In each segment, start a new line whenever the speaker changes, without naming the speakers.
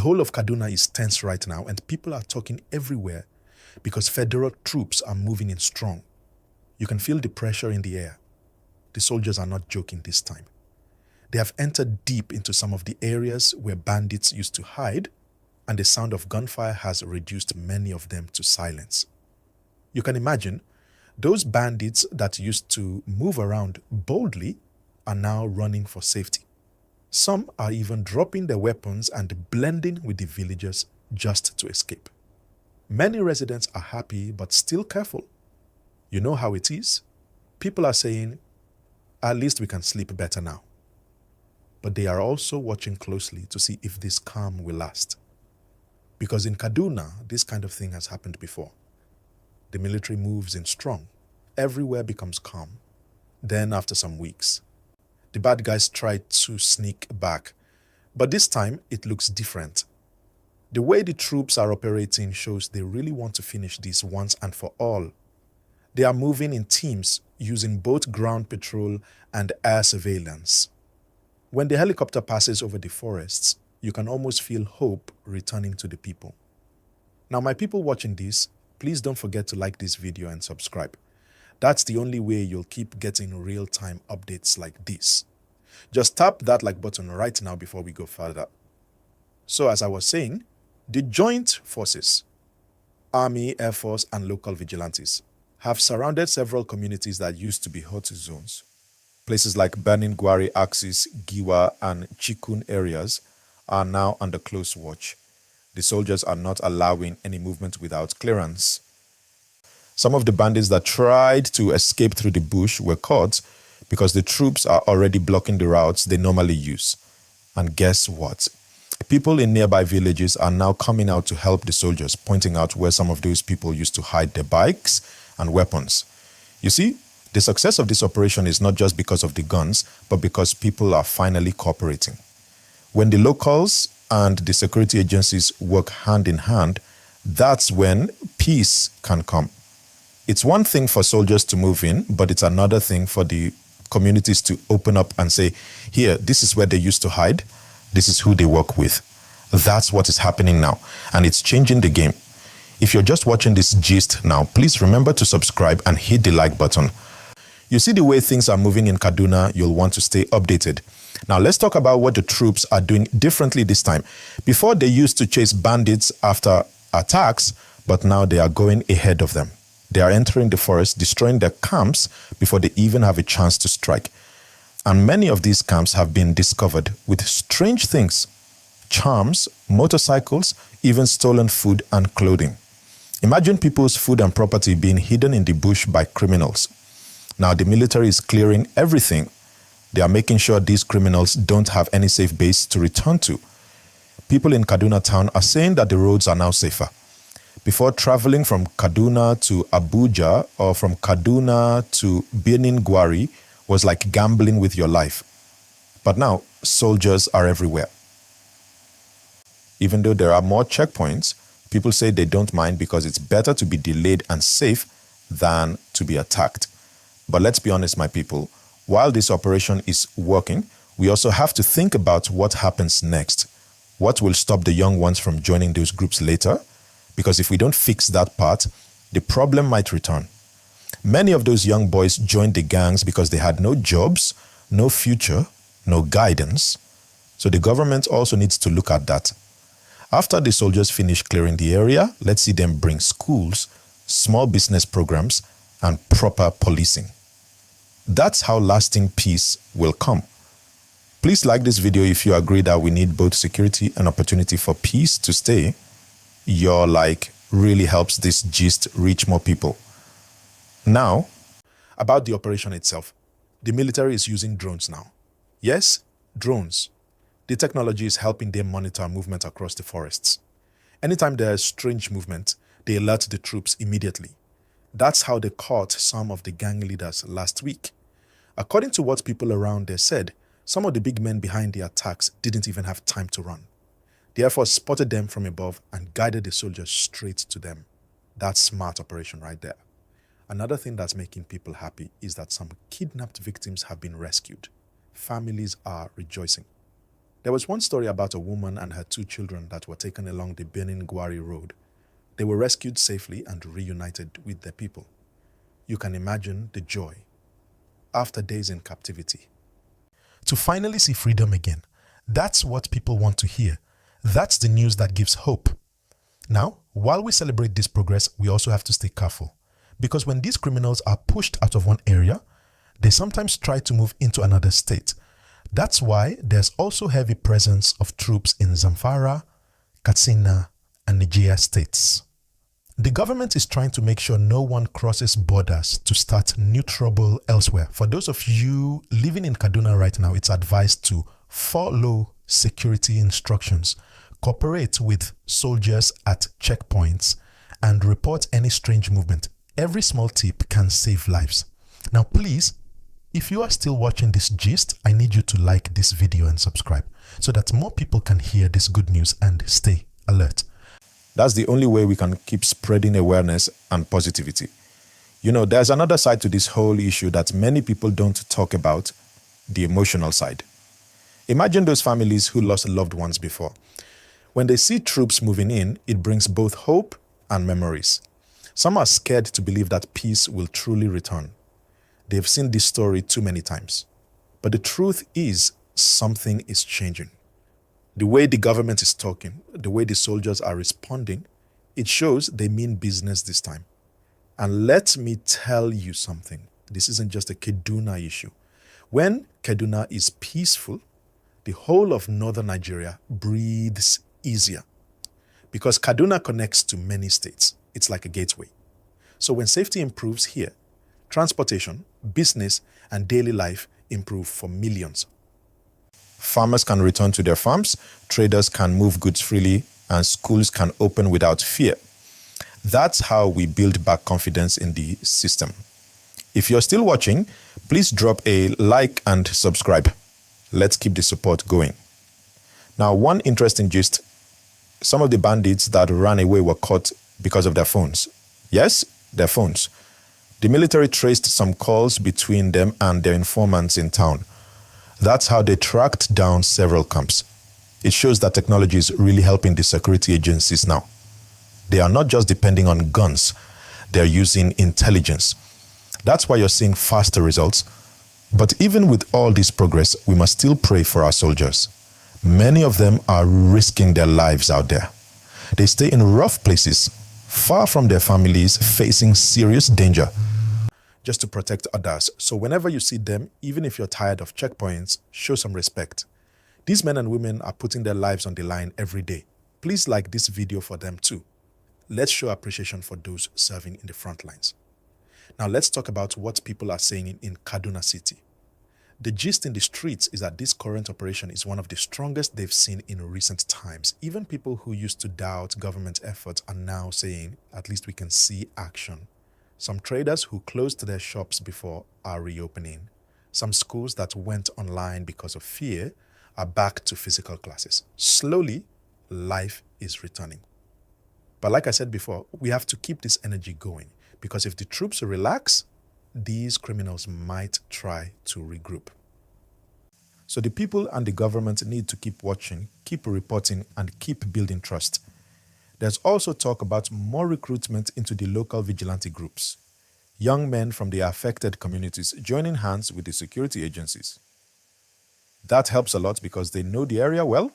whole of Kaduna is tense right now, and people are talking everywhere because federal troops are moving in strong. You can feel the pressure in the air. The soldiers are not joking this time. They have entered deep into some of the areas where bandits used to hide, and the sound of gunfire has reduced many of them to silence. You can imagine, those bandits that used to move around boldly are now running for safety. Some are even dropping their weapons and blending with the villagers just to escape. Many residents are happy but still careful. You know how it is? People are saying, at least we can sleep better now. But they are also watching closely to see if this calm will last. Because in Kaduna, this kind of thing has happened before. The military moves in strong. Everywhere becomes calm. Then after some weeks, the bad guys try to sneak back. But this time, it looks different. The way the troops are operating shows they really want to finish this once and for all. They are moving in teams using both ground patrol and air surveillance. When the helicopter passes over the forests, you can almost feel hope returning to the people. Now, my people watching this, please don't forget to like this video and subscribe. That's the only way you'll keep getting real-time updates like this. Just tap that like button right now before we go further. So as I was saying, the joint forces, Army, Air Force, and local vigilantes have surrounded several communities that used to be hot zones. Places like Benin, Gwari, Axis, Giwa, and Chikun areas are now under close watch. The soldiers are not allowing any movement without clearance. Some of the bandits that tried to escape through the bush were caught because the troops are already blocking the routes they normally use. And guess what? People in nearby villages are now coming out to help the soldiers, pointing out where some of those people used to hide their bikes and weapons. You see, the success of this operation is not just because of the guns, but because people are finally cooperating. When the locals and the security agencies work hand in hand, that's when peace can come. It's one thing for soldiers to move in, but it's another thing for the communities to open up and say, here, this is where they used to hide. This is who they work with. That's what is happening now, and it's changing the game. If you're just watching this gist now, please remember to subscribe and hit the like button. You see the way things are moving in Kaduna, you'll want to stay updated. Now let's talk about what the troops are doing differently this time. Before, they used to chase bandits after attacks, but now they are going ahead of them. They are entering the forest, destroying their camps before they even have a chance to strike. And many of these camps have been discovered with strange things: charms, motorcycles, even stolen food and clothing. Imagine people's food and property being hidden in the bush by criminals. Now the military is clearing everything. They are making sure these criminals don't have any safe base to return to. People in Kaduna town are saying that the roads are now safer. Before, traveling from Kaduna to Abuja or from Kaduna to Benin Gwari was like gambling with your life. But now, soldiers are everywhere. Even though there are more checkpoints, people say they don't mind because it's better to be delayed and safe than to be attacked. But let's be honest, my people, while this operation is working, we also have to think about what happens next. What will stop the young ones from joining those groups later? Because if we don't fix that part, the problem might return. Many of those young boys joined the gangs because they had no jobs, no future, no guidance. So the government also needs to look at that. After the soldiers finish clearing the area, let's see them bring schools, small business programs, and proper policing. That's how lasting peace will come. Please like this video if you agree that we need both security and opportunity for peace to stay. Your like really helps this gist reach more people. Now, about the operation itself. The military is using drones now. Yes, drones. The technology is helping them monitor movement across the forests. Anytime there is strange movement, they alert the troops immediately. That's how they caught some of the gang leaders last week. According to what people around there said, some of the big men behind the attacks didn't even have time to run. The Air Force spotted them from above and guided the soldiers straight to them. That's smart operation right there. Another thing that's making people happy is that some kidnapped victims have been rescued. Families are rejoicing. There was one story about a woman and her 2 children that were taken along the Benin-Gwari road. They were rescued safely and reunited with their people. You can imagine the joy after days in captivity. To finally see freedom again, that's what people want to hear. That's the news that gives hope. Now, while we celebrate this progress, we also have to stay careful. Because when these criminals are pushed out of one area, they sometimes try to move into another state. That's why there's also heavy presence of troops in Zamfara, Katsina, and Nigeria states. The government is trying to make sure no one crosses borders to start new trouble elsewhere. For those of you living in Kaduna right now, it's advised to follow security instructions, cooperate with soldiers at checkpoints, and report any strange movement. Every small tip can save lives. Now, please, if you are still watching this gist, I need you to like this video and subscribe so that more people can hear this good news and stay alert. That's the only way we can keep spreading awareness and positivity. You know, there's another side to this whole issue that many people don't talk about, the emotional side. Imagine those families who lost loved ones before. When they see troops moving in, it brings both hope and memories. Some are scared to believe that peace will truly return. They've seen this story too many times. But the truth is, something is changing. The way the government is talking, the way the soldiers are responding, it shows they mean business this time. And let me tell you something. This isn't just a Kaduna issue. When Kaduna is peaceful, the whole of northern Nigeria breathes easier. Because Kaduna connects to many states. It's like a gateway. So when safety improves here, transportation, business, and daily life improve for millions. Farmers can return to their farms, traders can move goods freely, and schools can open without fear. That's how we build back confidence in the system. If you're still watching, please drop a like and subscribe. Let's keep the support going. Now, one interesting gist, some of the bandits that ran away were caught because of their phones. Yes, their phones. The military traced some calls between them and their informants in town. That's how they tracked down several camps. It shows that technology is really helping the security agencies now. They are not just depending on guns, they're using intelligence. That's why you're seeing faster results. But even with all this progress, we must still pray for our soldiers. Many of them are risking their lives out there. They stay in rough places, far from their families, facing serious danger, just to protect others. So whenever you see them, even if you're tired of checkpoints, show some respect. These men and women are putting their lives on the line every day. Please like this video for them too. Let's show appreciation for those serving in the front lines. Now let's talk about what people are saying in Kaduna City. The gist in the streets is that this current operation is one of the strongest they've seen in recent times. Even people who used to doubt government efforts are now saying, at least we can see action. Some traders who closed their shops before are reopening. Some schools that went online because of fear are back to physical classes. Slowly, life is returning. But like I said before, we have to keep this energy going, because if the troops relax, these criminals might try to regroup. So the people and the government need to keep watching, keep reporting, and keep building trust. There's also talk about more recruitment into the local vigilante groups. Young men from the affected communities joining hands with the security agencies. That helps a lot because they know the area well.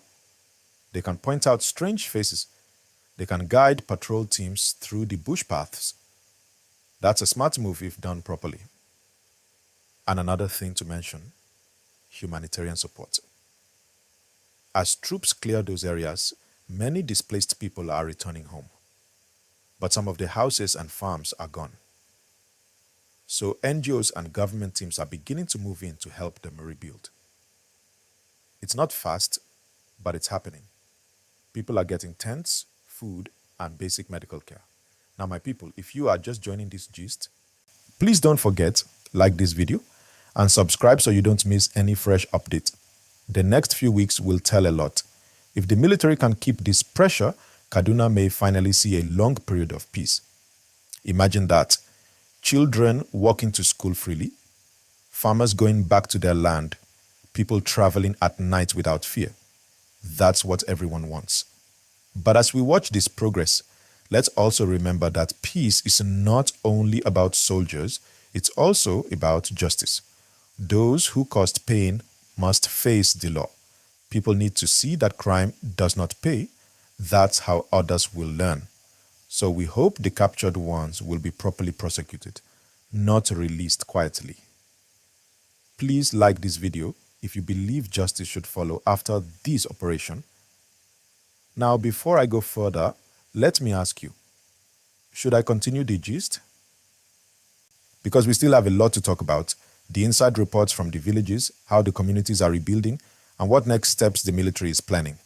They can point out strange faces. They can guide patrol teams through the bush paths. That's a smart move if done properly. And another thing to mention, humanitarian support. As troops clear those areas, many displaced people are returning home. But some of the houses and farms are gone. So NGOs and government teams are beginning to move in to help them rebuild. It's not fast, but it's happening. People are getting tents, food, and basic medical care. Now, my people, if you are just joining this gist, please don't forget, like this video and subscribe so you don't miss any fresh update. The next few weeks will tell a lot. If the military can keep this pressure, Kaduna may finally see a long period of peace. Imagine that. Children walking to school freely, farmers going back to their land, people traveling at night without fear. That's what everyone wants. But as we watch this progress, let's also remember that peace is not only about soldiers, it's also about justice. Those who caused pain must face the law. People need to see that crime does not pay. That's how others will learn. So we hope the captured ones will be properly prosecuted, not released quietly. Please like this video if you believe justice should follow after this operation. Now, before I go further, let me ask you, should I continue the gist? Because we still have a lot to talk about, the inside reports from the villages, how the communities are rebuilding, and what next steps the military is planning.